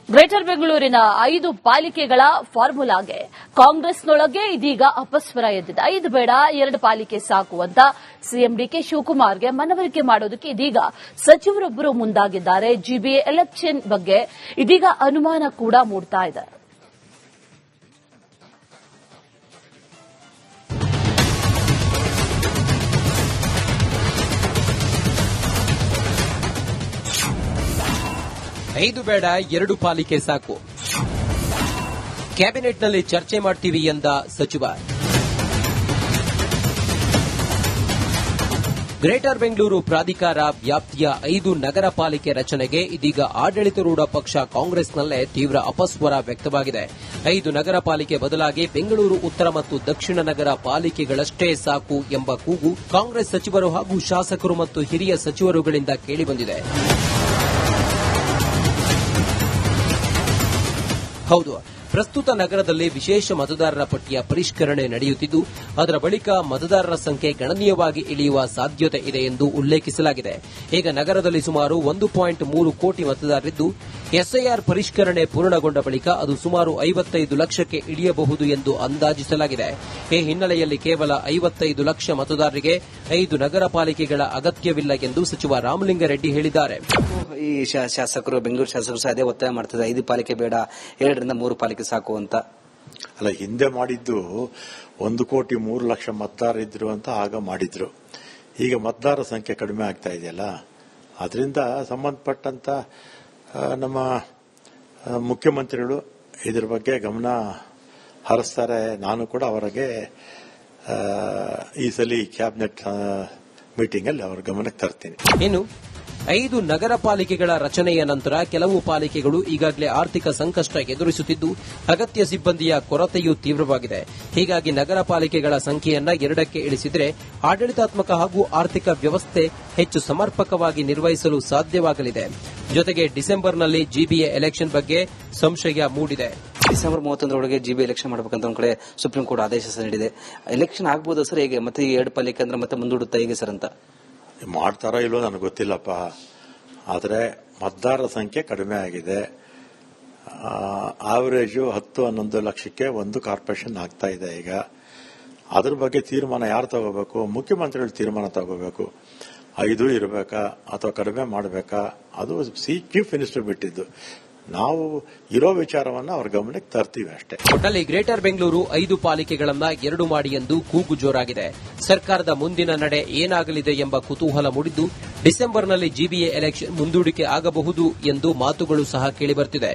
Greater ಬೆಂಗಳೂರಿನ 5 ಪಾಲಿಕೆಗಳ ಫಾರ್ಮುಲಾಗೆ ಕಾಂಗ್ರೆಸ್ನೊಳಗೆ ಇದೀಗ ಅಪಸ್ವರ ಎದ್ದಿದೆ. 5 ಬೇಡ 2 ಪಾಲಿಕೆ ಸಾಕು ಅಂತ ಸಿಎಂ ಡಿಕೆ ಶಿವಕುಮಾರ್ಗೆ ಮನವರಿಕೆ ಮಾಡೋದಕ್ಕೆ ಇದೀಗ ಸಚಿವರೊಬ್ಬರು ಮುಂದಾಗಿದ್ದಾರೆ. ಜಿಬಿಎ ಎಲೆಕ್ಷನ್ ಬಗ್ಗೆ ಇದೀಗ ಅನುಮಾನ ಕೂಡ ಮೂಡ್ತಾ ಇದೆ. ಐದು ಬೇಡ 2 ಪಾಲಿಕೆ ಸಾಕು. ಕ್ಯಾಬಿನೆಟ್ನಲ್ಲಿ ಚರ್ಚೆ ಮಾಡ್ತೀವಿ ಎಂದ ಸಚಿವ. ಗ್ರೇಟರ್ ಬೆಂಗಳೂರು ಪ್ರಾಧಿಕಾರ ವ್ಯಾಪ್ತಿಯ 5 ನಗರ ಪಾಲಿಕೆ ರಚನೆಗೆ ಇದೀಗ ಆಡಳಿತಾರೂಢ ಪಕ್ಷ ಕಾಂಗ್ರೆಸ್ನಲ್ಲೇ ತೀವ್ರ ಅಪಸ್ವರ ವ್ಯಕ್ತವಾಗಿದೆ. 5 ನಗರ ಪಾಲಿಕೆ ಬದಲಾಗಿ ಬೆಂಗಳೂರು ಉತ್ತರ ಮತ್ತು ದಕ್ಷಿಣ ನಗರ ಪಾಲಿಕೆಗಳಷ್ಟೇ ಸಾಕು ಎಂಬ ಕೂಗು ಕಾಂಗ್ರೆಸ್ ಸಚಿವರು ಹಾಗೂ ಶಾಸಕರು ಮತ್ತು ಹಿರಿಯ ಸಚಿವರುಗಳಿಂದ ಕೇಳಿಬಂದಿದೆ. ಹೌದು, ಪ್ರಸ್ತುತ ನಗರದಲ್ಲಿ ವಿಶೇಷ ಮತದಾರರ ಪಟ್ಟಿಯ ಪರಿಷ್ಕರಣೆ ನಡೆಯುತ್ತಿದ್ದು, ಅದರ ಬಳಿಕ ಮತದಾರರ ಸಂಖ್ಯೆ ಗಣನೀಯವಾಗಿ ಇಳಿಯುವ ಸಾಧ್ಯತೆ ಇದೆ ಎಂದು ಉಲ್ಲೇಖಿಸಲಾಗಿದೆ. ಈಗ ನಗರದಲ್ಲಿ ಸುಮಾರು 1.3 ಕೋಟಿ ಮತದಾರರಿದ್ದು, ಎಸ್ಐಆರ್ ಪರಿಷ್ಕರಣೆ ಪೂರ್ಣಗೊಂಡ ಬಳಿಕ ಅದು ಸುಮಾರು 55 ಲಕ್ಷಕ್ಕೆ ಇಳಿಯಬಹುದು ಎಂದು ಅಂದಾಜಿಸಲಾಗಿದೆ. ಈ ಹಿನ್ನೆಲೆಯಲ್ಲಿ ಕೇವಲ 55 ಲಕ್ಷ ಮತದಾರರಿಗೆ 5 ನಗರ ಪಾಲಿಕೆಗಳ ಅಗತ್ಯವಿಲ್ಲ ಎಂದು ಸಚಿವ ರಾಮಲಿಂಗಾರೆಡ್ಡಿ ಹೇಳಿದ್ದಾರೆ. ಈ ಶಾಸಕರು ಬೆಂಗಳೂರು ಶಾಸಕರು ಸಹ ಅದೇ ಒತ್ತಾಯ ಮಾಡ್ತಿದ್ದಾರೆ, 5 ಪಾಲಿಕೆ ಬೇಡ 2 ರಿಂದ 3 ಪಾಲಿಕೆ ಸಾಕು ಅಂತ. ಅಲ್ಲ, ಹಿಂದೆ ಮಾಡಿದ್ದು 1 ಕೋಟಿ 3 ಲಕ್ಷ ಮತದಾರ ಇದ್ರು ಅಂತ ಆಗ ಮಾಡಿದ್ರು. ಈಗ ಮತದಾರರ ಸಂಖ್ಯೆ ಕಡಿಮೆ ಆಗ್ತಾ ಇದೆಯಲ್ಲ, ಅದರಿಂದ ಸಂಬಂಧಪಟ್ಟಂತ ನಮ್ಮ ಮುಖ್ಯಮಂತ್ರಿಗಳು ಇದ್ರ ಬಗ್ಗೆ ಗಮನ ಹರಿಸ್ತಾರೆ. ನಾನು ಕೂಡ ಅವರಿಗೆ ಈ ಸಲ ಕ್ಯಾಬಿನೆಟ್ ಮೀಟಿಂಗ್ ಅಲ್ಲಿ ಅವರ ಗಮನಕ್ಕೆ ತರ್ತೀನಿ. ಇನ್ನು 5 ನಗರ ಪಾಲಿಕೆಗಳ ರಚನೆಯ ನಂತರ ಕೆಲವು ಪಾಲಿಕೆಗಳು ಈಗಾಗಲೇ ಆರ್ಥಿಕ ಸಂಕಷ್ಟ ಎದುರಿಸುತ್ತಿದ್ದು, ಅಗತ್ಯ ಸಿಬ್ಬಂದಿಯ ಕೊರತೆಯೂ ತೀವ್ರವಾಗಿದೆ. ಹೀಗಾಗಿ ನಗರ ಪಾಲಿಕೆಗಳ ಸಂಖ್ಯೆಯನ್ನ 2ಕ್ಕೆ ಇಳಿಸಿದರೆ ಆಡಳಿತಾತ್ಮಕ ಹಾಗೂ ಆರ್ಥಿಕ ವ್ಯವಸ್ಥೆ ಹೆಚ್ಚು ಸಮರ್ಪಕವಾಗಿ ನಿರ್ವಹಿಸಲು ಸಾಧ್ಯವಾಗಲಿದೆ. ಜೊತೆಗೆ ಡಿಸೆಂಬರ್ನಲ್ಲಿ ಜಿಬಿಎ ಎಲೆಕ್ಷನ್ ಬಗ್ಗೆ ಸಂಶಯ ಮೂಡಿದೆ. ಡಿಸೆಂಬರ್ 31ರೊಳಗೆ ಜಿಬಿಎ ಎಲೆಕ್ಷನ್ ಮಾಡಬೇಕಂತ ಒಂದ್ ಕಡೆ ಸುಪ್ರೀಂ ಕೋರ್ಟ್ ಆದೇಶ ನೀಡಿದೆ. ಎಲೆಕ್ಷನ್ ಆಗ್ಬೋದು ಸರ್ ಹೇಗೆ? ಮತ್ತೆ 2 ಪಾಲಿಕೆ ಅಂದ್ರೆ ಮತ್ತೆ ಮುಂದೂಡುತ್ತಾ ಹೇಗೆ ಸರ್ ಅಂತ ಮಾಡ್ತಾರೋ ಇಲ್ವೋ ನನಗೆ ಗೊತ್ತಿಲ್ಲಪ್ಪ. ಆದರೆ ಮತದಾರರ ಸಂಖ್ಯೆ ಕಡಿಮೆ ಆಗಿದೆ. ಆವರೇಜು 10-11 ಲಕ್ಷಕ್ಕೆ ಒಂದು ಕಾರ್ಪೊರೇಷನ್ ಆಗ್ತಾ ಇದೆ. ಈಗ ಅದ್ರ ಬಗ್ಗೆ ತೀರ್ಮಾನ ಯಾರು ತಗೋಬೇಕು? ಮುಖ್ಯಮಂತ್ರಿಗಳು ತೀರ್ಮಾನ ತಗೋಬೇಕು. 5 ಇರಬೇಕಾ ಅಥವಾ ಕಡಿಮೆ ಮಾಡಬೇಕಾ? ಅದು ಚೀಫ್ ಮಿನಿಸ್ಟರ್ ಬಿಟ್ಟಿದ್ದು. ನಾವು ಇರೋ ವಿಚಾರವನ್ನ ಅವ್ರ ಗಮನಕ್ಕೆ ತರ್ತೀವಿ ಅಷ್ಟೇ. ಒಟ್ಟಲ್ಲಿ ಗ್ರೇಟರ್ ಬೆಂಗಳೂರು 5 ಪಾಲಿಕೆಗಳನ್ನ 2 ಮಾಡಿ ಎಂದು ಕೂಗು ಜೋರಾಗಿದೆ. ಸರ್ಕಾರದ ಮುಂದಿನ ನಡೆ ಏನಾಗಲಿದೆ ಎಂಬ ಕುತೂಹಲ ಮೂಡಿದ್ದು, ಡಿಸೆಂಬರ್ನಲ್ಲಿ ಜಿಬಿಎ ಎಲೆಕ್ಷನ್ ಮುಂದೂಡಿಕೆ ಆಗಬಹುದು ಎಂದು ಮಾತುಗಳು ಸಹ ಕೇಳಿಬರುತ್ತಿದೆ.